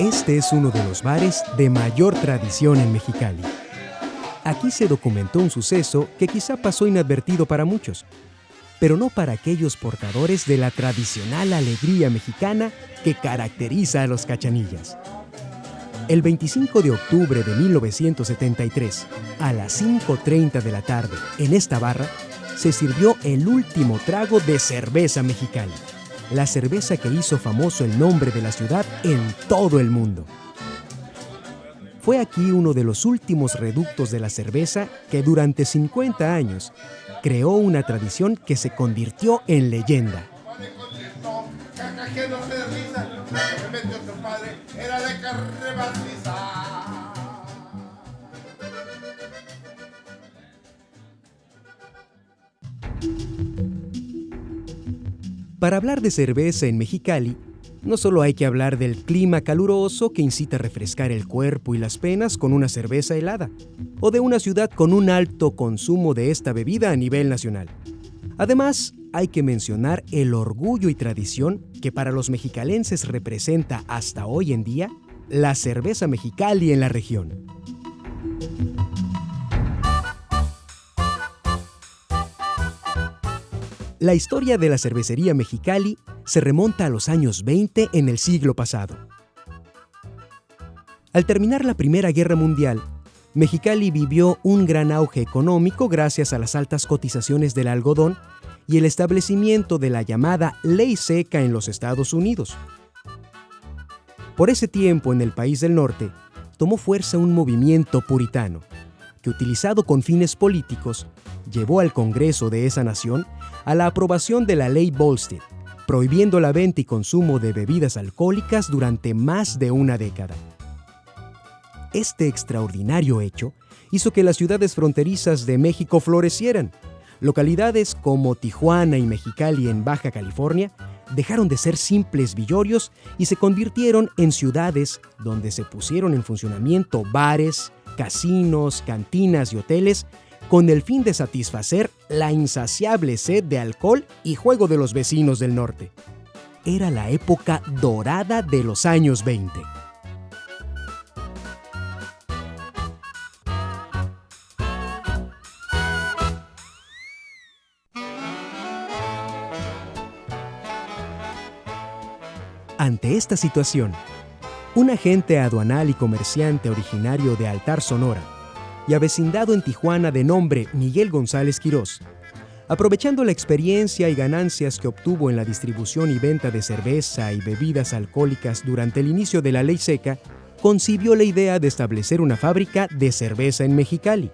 Este es uno de los bares de mayor tradición en Mexicali. Aquí se documentó un suceso que quizá pasó inadvertido para muchos, pero no para aquellos portadores de la tradicional alegría mexicana que caracteriza a los Cachanillas. El 25 de octubre de 1973, a las 5:30 de la tarde, en esta barra, se sirvió el último trago de cerveza Mexicali, la cerveza que hizo famoso el nombre de la ciudad en todo el mundo. Fue aquí uno de los últimos reductos de la cerveza que durante 50 años creó una tradición que se convirtió en leyenda. Para hablar de cerveza en Mexicali, no solo hay que hablar del clima caluroso que incita a refrescar el cuerpo y las penas con una cerveza helada, o de una ciudad con un alto consumo de esta bebida a nivel nacional. Además, hay que mencionar el orgullo y tradición que para los mexicalenses representa hasta hoy en día la cerveza Mexicali en la región. La historia de la cervecería Mexicali se remonta a los años 20 en el siglo pasado. Al terminar la Primera Guerra Mundial, Mexicali vivió un gran auge económico gracias a las altas cotizaciones del algodón y el establecimiento de la llamada Ley Seca en los Estados Unidos. Por ese tiempo, en el país del norte, tomó fuerza un movimiento puritano, que utilizado con fines políticos, llevó al Congreso de esa nación a la aprobación de la Ley Volstead, prohibiendo la venta y consumo de bebidas alcohólicas durante más de una década. Este extraordinario hecho hizo que las ciudades fronterizas de México florecieran. Localidades como Tijuana y Mexicali en Baja California dejaron de ser simples villorrios y se convirtieron en ciudades donde se pusieron en funcionamiento bares, casinos, cantinas y hoteles con el fin de satisfacer la insaciable sed de alcohol y juego de los vecinos del norte. Era la época dorada de los años 20. Ante esta situación, un agente aduanal y comerciante originario de Altar, Sonora, y avecindado en Tijuana de nombre Miguel González Quirós, aprovechando la experiencia y ganancias que obtuvo en la distribución y venta de cerveza y bebidas alcohólicas durante el inicio de la Ley Seca, concibió la idea de establecer una fábrica de cerveza en Mexicali.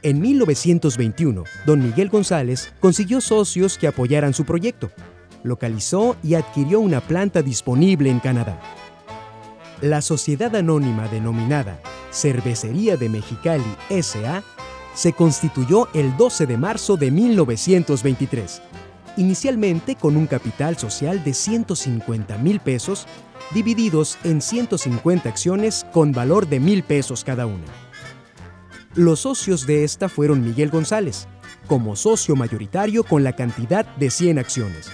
En 1921, don Miguel González consiguió socios que apoyaran su proyecto, localizó y adquirió una planta disponible en Canadá. La sociedad anónima denominada Cervecería de Mexicali S.A. se constituyó el 12 de marzo de 1923, inicialmente con un capital social de 150,000 pesos, divididos en 150 acciones con valor de 1,000 pesos cada una. Los socios de esta fueron Miguel González, como socio mayoritario con la cantidad de 100 acciones.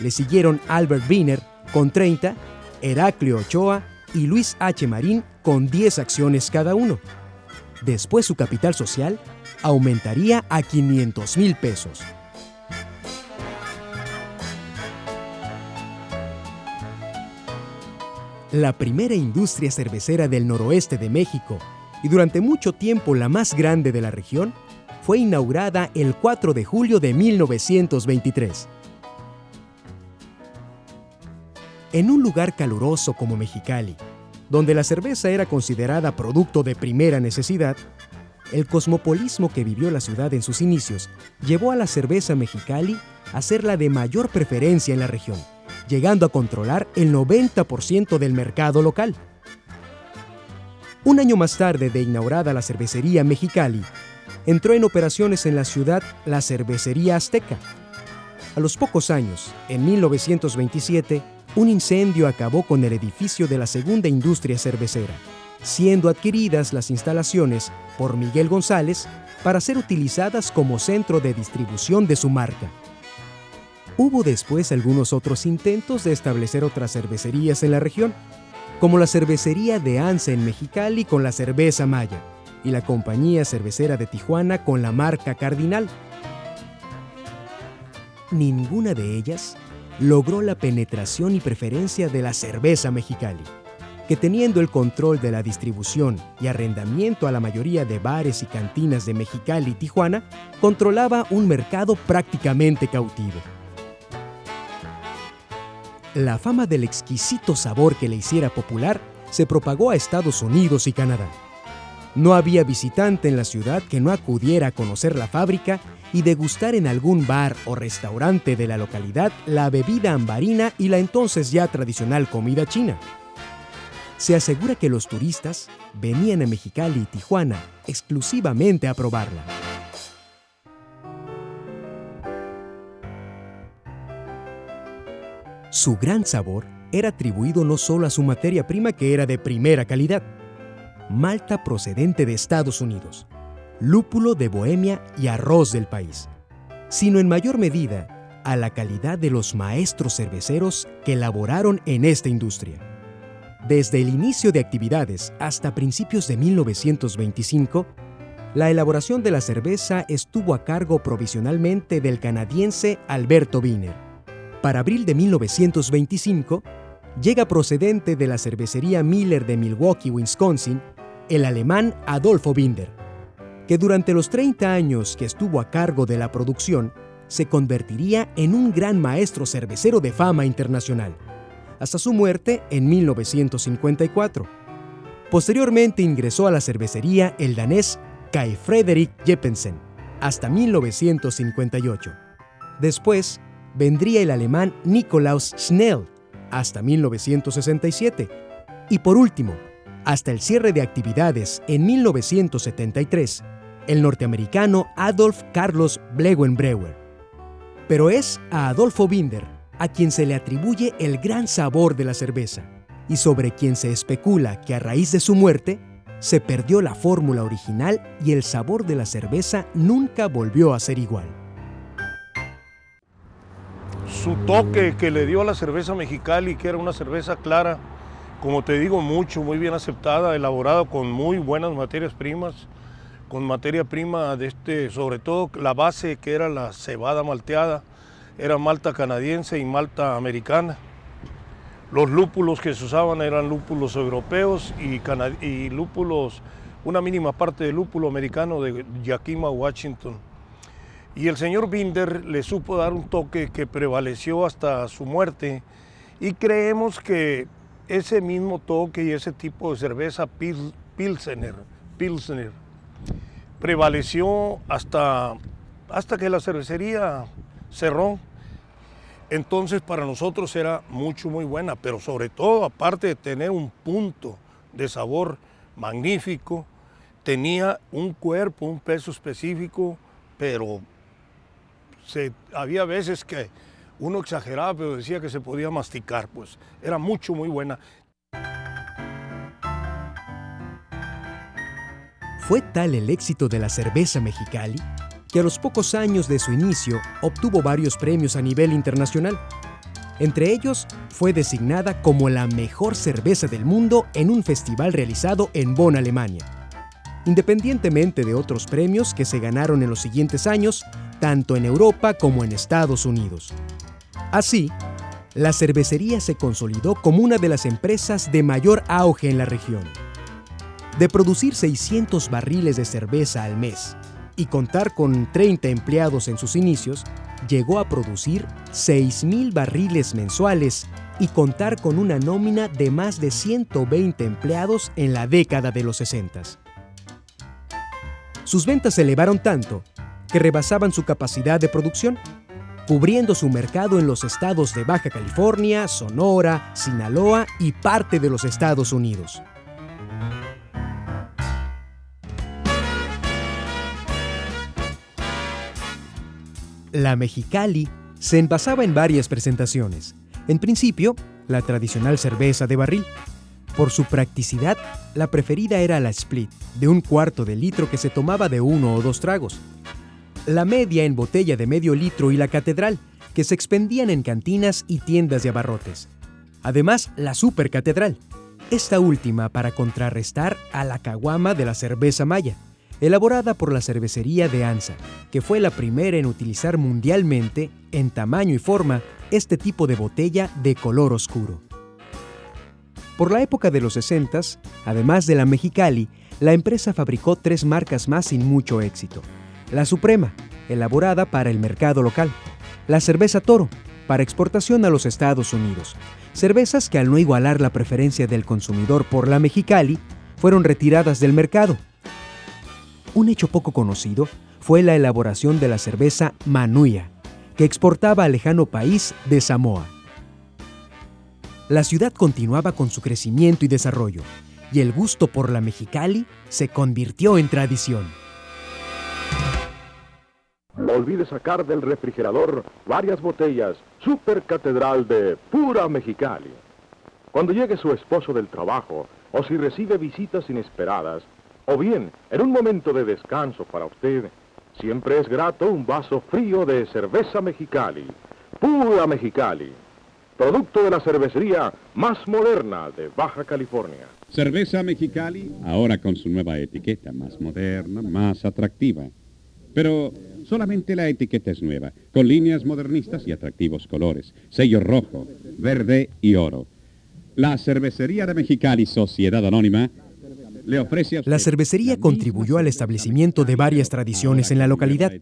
Le siguieron Albert Wiener con 30, Heraclio Ochoa y Luis H. Marín con 10 acciones cada uno. Después su capital social aumentaría a 500,000 pesos. La primera industria cervecera del noroeste de México y durante mucho tiempo la más grande de la región fue inaugurada el 4 de julio de 1923. En un lugar caluroso como Mexicali, donde la cerveza era considerada producto de primera necesidad, el cosmopolismo que vivió la ciudad en sus inicios llevó a la cerveza Mexicali a ser la de mayor preferencia en la región, llegando a controlar el 90% del mercado local. Un año más tarde de inaugurada la cervecería Mexicali, entró en operaciones en la ciudad la cervecería Azteca. A los pocos años, en 1927, un incendio acabó con el edificio de la segunda industria cervecera, siendo adquiridas las instalaciones por Miguel González para ser utilizadas como centro de distribución de su marca. Hubo después algunos otros intentos de establecer otras cervecerías en la región, como la cervecería de Anza en Mexicali con la cerveza Maya y la compañía cervecera de Tijuana con la marca Cardinal. Ninguna de ellas logró la penetración y preferencia de la cerveza Mexicali, que teniendo el control de la distribución y arrendamiento a la mayoría de bares y cantinas de Mexicali y Tijuana, controlaba un mercado prácticamente cautivo. La fama del exquisito sabor que le hiciera popular se propagó a Estados Unidos y Canadá. No había visitante en la ciudad que no acudiera a conocer la fábrica y degustar en algún bar o restaurante de la localidad la bebida ambarina y la entonces ya tradicional comida china. Se asegura que los turistas venían a Mexicali y Tijuana exclusivamente a probarla. Su gran sabor era atribuido no solo a su materia prima, que era de primera calidad, malta procedente de Estados Unidos, lúpulo de Bohemia y arroz del país, sino en mayor medida a la calidad de los maestros cerveceros que laboraron en esta industria. Desde el inicio de actividades hasta principios de 1925, la elaboración de la cerveza estuvo a cargo provisionalmente del canadiense Alberto Wiener. Para abril de 1925, llega procedente de la cervecería Miller de Milwaukee, Wisconsin, el alemán Adolfo Binder, que durante los 30 años que estuvo a cargo de la producción, se convertiría en un gran maestro cervecero de fama internacional, hasta su muerte en 1954. Posteriormente ingresó a la cervecería el danés Kai Frederik Jeppensen, hasta 1958. Después vendría el alemán Nikolaus Schnell, hasta 1967. Y por último, hasta el cierre de actividades en 1973, el norteamericano Adolf Carlos Blewenbreuer. Pero es a Adolfo Binder a quien se le atribuye el gran sabor de la cerveza, y sobre quien se especula que a raíz de su muerte se perdió la fórmula original y el sabor de la cerveza nunca volvió a ser igual. Su toque que le dio a la cerveza Mexicali, que era una cerveza clara, como te digo, muy bien aceptada, elaborada con muy buenas materias primas, con materia prima sobre todo la base que era la cebada malteada, era malta canadiense y malta americana. Los lúpulos que se usaban eran lúpulos europeos y lúpulos, una mínima parte de lúpulo americano de Yakima, Washington. Y el señor Binder le supo dar un toque que prevaleció hasta su muerte, y creemos que ese mismo toque y ese tipo de cerveza Pilsner, prevaleció hasta que la cervecería cerró. Entonces para nosotros era muy buena, pero sobre todo, aparte de tener un punto de sabor magnífico, tenía un cuerpo, un peso específico, pero había veces que uno exageraba, pero decía que se podía masticar, pues era muy buena. Fue tal el éxito de la cerveza Mexicali que a los pocos años de su inicio obtuvo varios premios a nivel internacional. Entre ellos, fue designada como la mejor cerveza del mundo en un festival realizado en Bonn, Alemania, independientemente de otros premios que se ganaron en los siguientes años, tanto en Europa como en Estados Unidos. Así, la cervecería se consolidó como una de las empresas de mayor auge en la región. De producir 600 barriles de cerveza al mes y contar con 30 empleados en sus inicios, llegó a producir 6,000 barriles mensuales y contar con una nómina de más de 120 empleados en la década de los 60. Sus ventas se elevaron tanto que rebasaban su capacidad de producción, cubriendo su mercado en los estados de Baja California, Sonora, Sinaloa y parte de los Estados Unidos. La Mexicali se envasaba en varias presentaciones. En principio, la tradicional cerveza de barril. Por su practicidad, la preferida era la Split, de 1/4 de litro que se tomaba de 1 o 2 tragos. La media en botella de medio litro y la Catedral, que se expendían en cantinas y tiendas de abarrotes. Además, la Super Catedral, Esta última para contrarrestar a la caguama de la cerveza maya, elaborada por la cervecería de Anza, que fue la primera en utilizar mundialmente, en tamaño y forma, este tipo de botella de color oscuro. Por la época de los 60s, además de la Mexicali, la empresa fabricó 3 marcas más sin mucho éxito. La Suprema, elaborada para el mercado local. La cerveza Toro, para exportación a los Estados Unidos. Cervezas que al no igualar la preferencia del consumidor por la Mexicali, fueron retiradas del mercado. Un hecho poco conocido fue la elaboración de la cerveza Manuia, que exportaba al lejano país de Samoa. La ciudad continuaba con su crecimiento y desarrollo, y el gusto por la Mexicali se convirtió en tradición. No olvide sacar del refrigerador varias botellas Super Catedral de pura Mexicali. Cuando llegue su esposo del trabajo o si recibe visitas inesperadas, o bien en un momento de descanso para usted, siempre es grato un vaso frío de cerveza Mexicali, pura Mexicali, producto de la cervecería más moderna de Baja California. Cerveza Mexicali, ahora con su nueva etiqueta, más moderna, más atractiva. Pero solamente la etiqueta es nueva, con líneas modernistas y atractivos colores, sello rojo, verde y oro. La Cervecería de Mexicali, Sociedad Anónima, le ofrece a usted. La cervecería contribuyó al establecimiento de varias tradiciones en la localidad.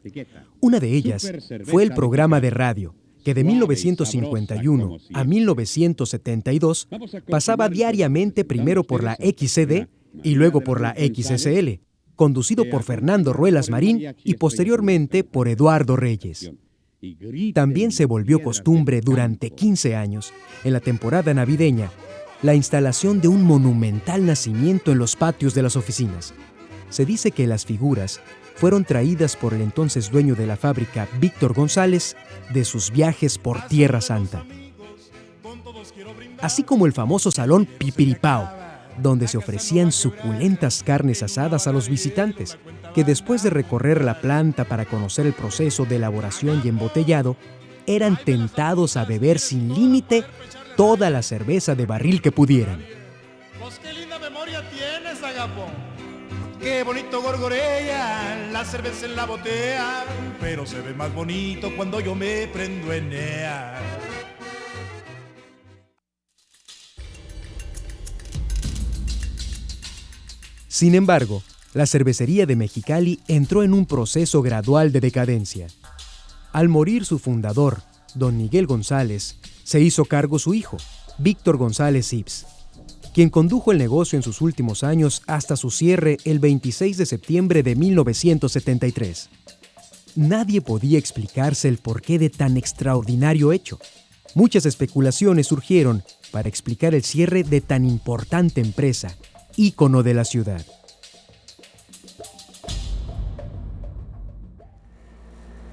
Una de ellas fue el programa de radio, que de 1951 a 1972 pasaba diariamente primero por la XCD y luego por la XSL, conducido por Fernando Ruelas Marín y posteriormente por Eduardo Reyes. También se volvió costumbre durante 15 años, en la temporada navideña, la instalación de un monumental nacimiento en los patios de las oficinas. Se dice que las figuras fueron traídas por el entonces dueño de la fábrica, Víctor González, de sus viajes por Tierra Santa. Así como el famoso salón Pipiripao, donde se ofrecían suculentas carnes asadas a los visitantes, que después de recorrer la planta para conocer el proceso de elaboración y embotellado, eran tentados a beber sin límite toda la cerveza de barril que pudieran. Pues qué linda memoria tienes, Agapón. Qué bonito gorgorea la cerveza en la botella, pero se ve más bonito cuando yo me prendo en ella. Sin embargo, la cervecería de Mexicali entró en un proceso gradual de decadencia. Al morir su fundador, don Miguel González, se hizo cargo su hijo, Víctor González Ips, quien condujo el negocio en sus últimos años hasta su cierre el 26 de septiembre de 1973. Nadie podía explicarse el porqué de tan extraordinario hecho. Muchas especulaciones surgieron para explicar el cierre de tan importante empresa, ícono de la ciudad.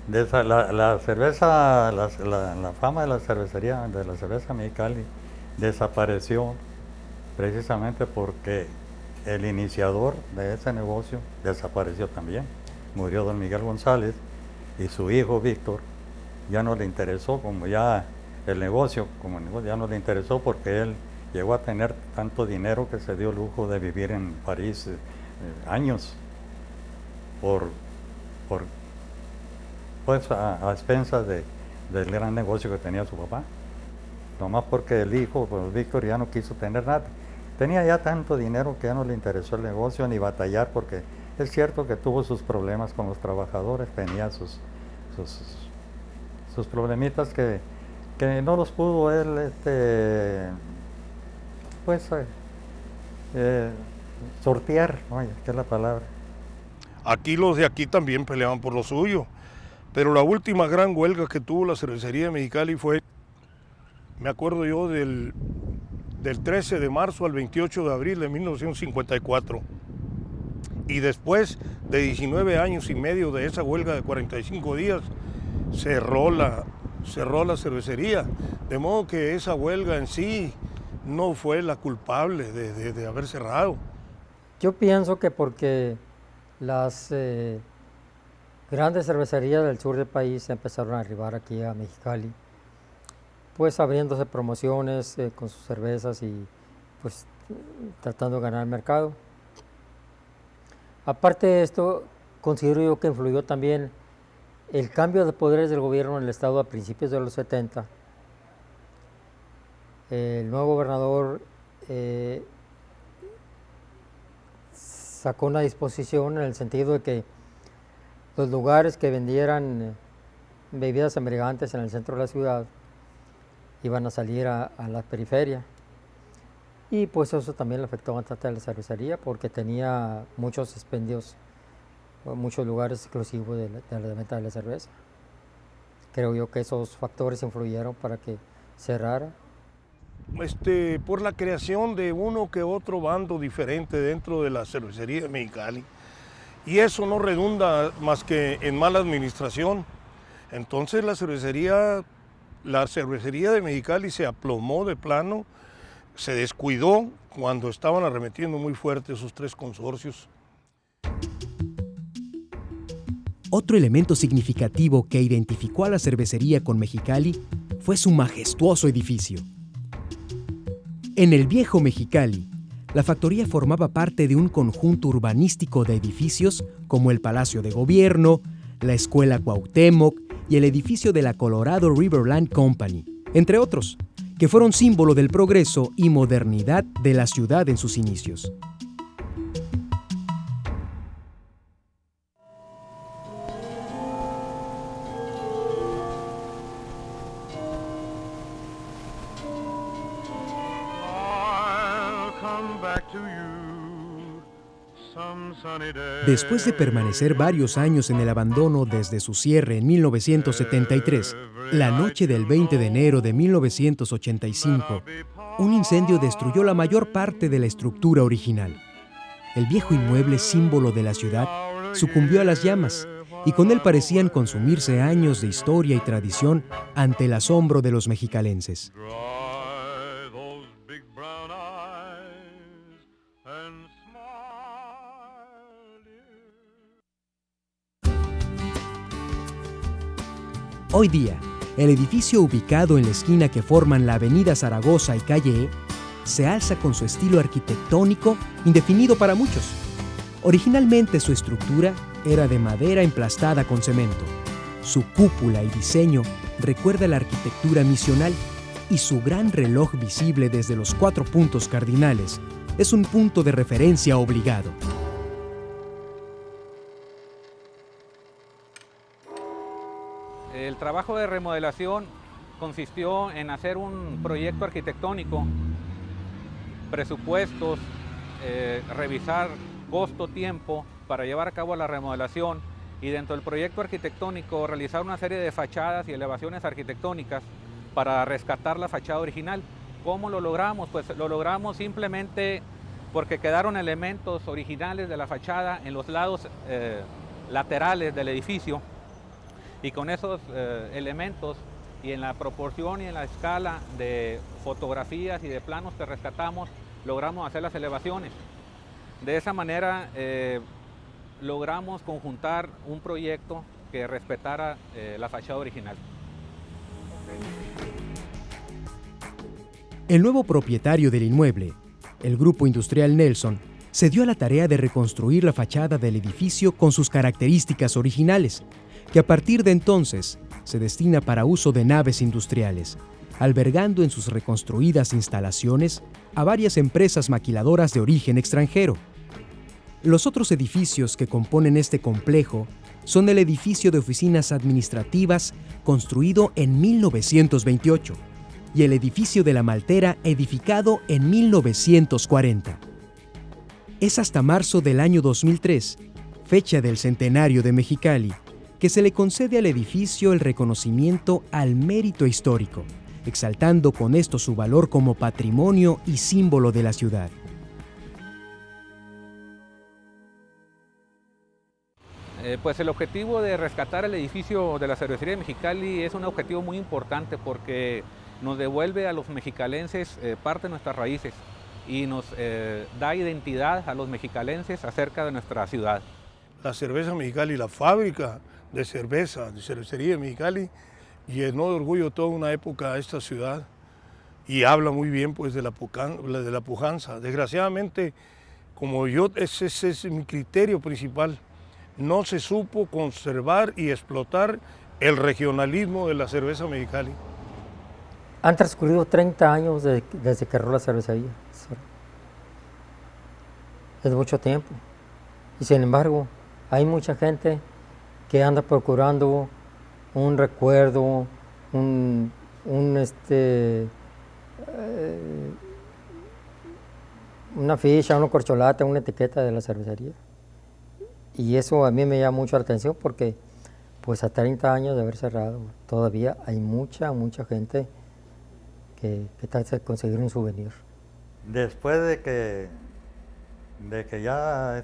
La cerveza, la fama de la cervecería, de la cerveza Mexicali, desapareció precisamente porque el iniciador de ese negocio desapareció también. Murió don Miguel González y su hijo Víctor ya no le interesó, como ya el negocio, ya no le interesó porque él llegó a tener tanto dinero que se dio el lujo de vivir en París años pues a expensas del gran negocio que tenía su papá. Nomás porque el hijo, pues Víctor, ya no quiso tener nada. Tenía ya tanto dinero que ya no le interesó el negocio ni batallar, porque es cierto que tuvo sus problemas con los trabajadores, tenía sus problemitas que no los pudo él sortear, oye, ¿qué es la palabra? Aquí los de aquí también peleaban por lo suyo, pero la última gran huelga que tuvo la cervecería de Mexicali fue, me acuerdo yo, del 13 de marzo al 28 de abril de 1954. Y después de 19 años y medio de esa huelga de 45 días, cerró la cervecería. De modo que esa huelga en sí no fue la culpable de haber cerrado. Yo pienso que porque las grandes cervecerías del sur del país empezaron a arribar aquí a Mexicali, pues abriéndose promociones con sus cervezas y pues tratando de ganar el mercado. Aparte de esto, considero yo que influyó también el cambio de poderes del gobierno en el estado a principios de los 70. El nuevo gobernador sacó una disposición en el sentido de que los lugares que vendieran bebidas embriagantes en el centro de la ciudad iban a salir a la periferia. Y pues eso también le afectó bastante a la cervecería porque tenía muchos expendios, muchos lugares exclusivos de la venta de la cerveza. Creo yo que esos factores influyeron para que cerrara. Por la creación de uno que otro bando diferente dentro de la cervecería de Mexicali. Y eso no redunda más que en mala administración. Entonces la cervecería de Mexicali se aplomó de plano, se descuidó cuando estaban arremetiendo muy fuerte esos tres consorcios. Otro elemento significativo que identificó a la cervecería con Mexicali fue su majestuoso edificio. En el viejo Mexicali, la factoría formaba parte de un conjunto urbanístico de edificios como el Palacio de Gobierno, la Escuela Cuauhtémoc y el edificio de la Colorado Riverland Company, entre otros, que fueron símbolo del progreso y modernidad de la ciudad en sus inicios. Después de permanecer varios años en el abandono desde su cierre en 1973, la noche del 20 de enero de 1985, un incendio destruyó la mayor parte de la estructura original. El viejo inmueble, símbolo de la ciudad, sucumbió a las llamas y con él parecían consumirse años de historia y tradición ante el asombro de los mexicalenses. Hoy día, el edificio ubicado en la esquina que forman la Avenida Zaragoza y Calle E se alza con su estilo arquitectónico indefinido para muchos. Originalmente su estructura era de madera emplastada con cemento. Su cúpula y diseño recuerda la arquitectura misional y su gran reloj visible desde los 4 puntos cardinales es un punto de referencia obligado. El trabajo de remodelación consistió en hacer un proyecto arquitectónico, presupuestos, revisar costo, tiempo para llevar a cabo la remodelación y dentro del proyecto arquitectónico realizar una serie de fachadas y elevaciones arquitectónicas para rescatar la fachada original. ¿Cómo lo logramos? Pues lo logramos simplemente porque quedaron elementos originales de la fachada en los lados laterales del edificio. Y con esos elementos y en la proporción y en la escala de fotografías y de planos que rescatamos, logramos hacer las elevaciones. De esa manera logramos conjuntar un proyecto que respetara la fachada original. El nuevo propietario del inmueble, el Grupo Industrial Nelson, se dio a la tarea de reconstruir la fachada del edificio con sus características originales, que a partir de entonces se destina para uso de naves industriales, albergando en sus reconstruidas instalaciones a varias empresas maquiladoras de origen extranjero. Los otros edificios que componen este complejo son el edificio de oficinas administrativas construido en 1928 y el edificio de la Maltera edificado en 1940. Es hasta marzo del año 2003, fecha del centenario de Mexicali, que se le concede al edificio el reconocimiento al mérito histórico, exaltando con esto su valor como patrimonio y símbolo de la ciudad. Pues el objetivo de rescatar el edificio de la cervecería de Mexicali es un objetivo muy importante porque nos devuelve a los mexicalenses parte de nuestras raíces y nos da identidad a los mexicalenses acerca de nuestra ciudad. La cerveza Mexicali, la fábrica de cerveza, de cervecería de Mexicali, llenó de orgullo toda una época a esta ciudad, y habla muy bien pues de la pujanza. Desgraciadamente, como ese es mi criterio principal, no se supo conservar y explotar el regionalismo de la cerveza Mexicali. Han transcurrido 30 años desde que cerró la cervecería. Es mucho tiempo. Y sin embargo, hay mucha gente que anda procurando un recuerdo, una ficha, una corcholata, una etiqueta de la cervecería. Y eso a mí me llama mucho la atención porque pues a 30 años de haber cerrado, todavía hay mucha gente que trata de conseguir un souvenir. Después de que ya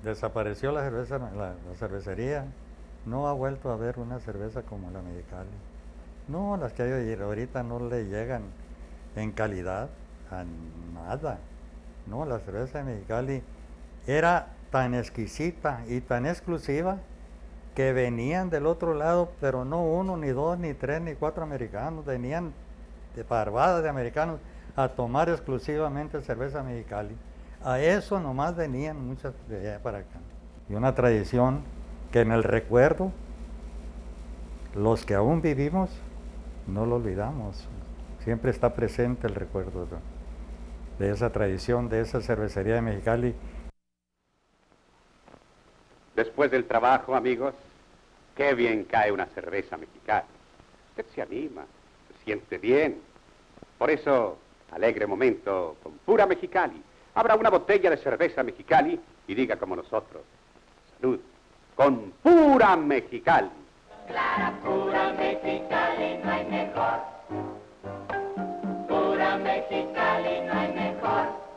desapareció la cervecería, no ha vuelto a haber una cerveza como la Mexicali. No, las que hay ahorita no le llegan en calidad a nada. No, la cerveza Mexicali era tan exquisita y tan exclusiva que venían del otro lado, pero no uno, ni dos, ni tres, ni cuatro americanos, venían de parvadas de americanos a tomar exclusivamente cerveza Mexicali. A eso nomás venían muchas de allá para acá. Y una tradición que en el recuerdo, los que aún vivimos, no lo olvidamos. Siempre está presente el recuerdo de esa tradición, de esa cervecería de Mexicali. Después del trabajo, amigos, qué bien cae una cerveza Mexicali. Usted se anima, se siente bien. Por eso, alegre momento con pura Mexicali. Abra una botella de cerveza Mexicali y diga como nosotros, salud, con pura Mexicali. Clara, pura Mexicali, no hay mejor. Pura Mexicali, no hay mejor.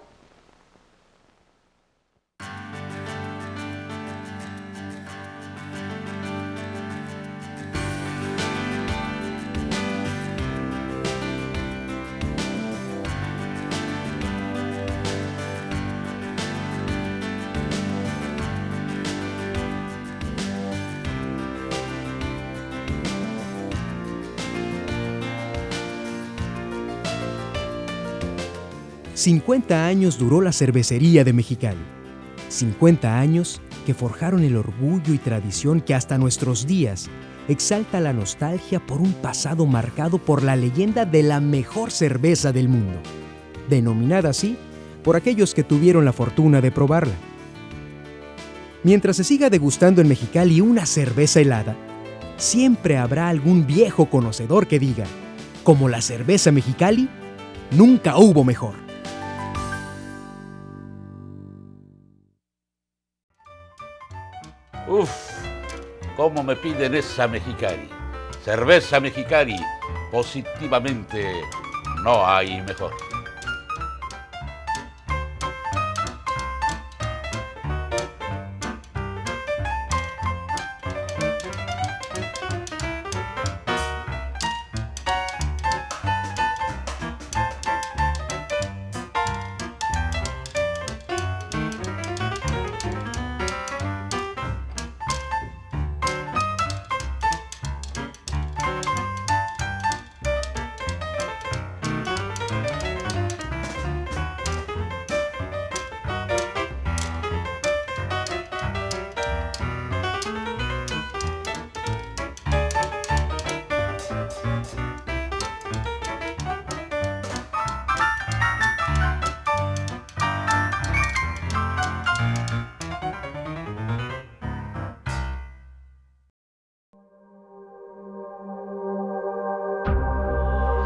$50 años duró la cervecería de Mexicali. 50 años que forjaron el orgullo y tradición que hasta nuestros días exalta la nostalgia por un pasado marcado por la leyenda de la mejor cerveza del mundo, denominada así por aquellos que tuvieron la fortuna de probarla. Mientras se siga degustando en Mexicali una cerveza helada, siempre habrá algún viejo conocedor que diga, como la cerveza Mexicali, nunca hubo mejor. Uf, cómo me piden esa Mexicali. Cerveza Mexicali, positivamente no hay mejor.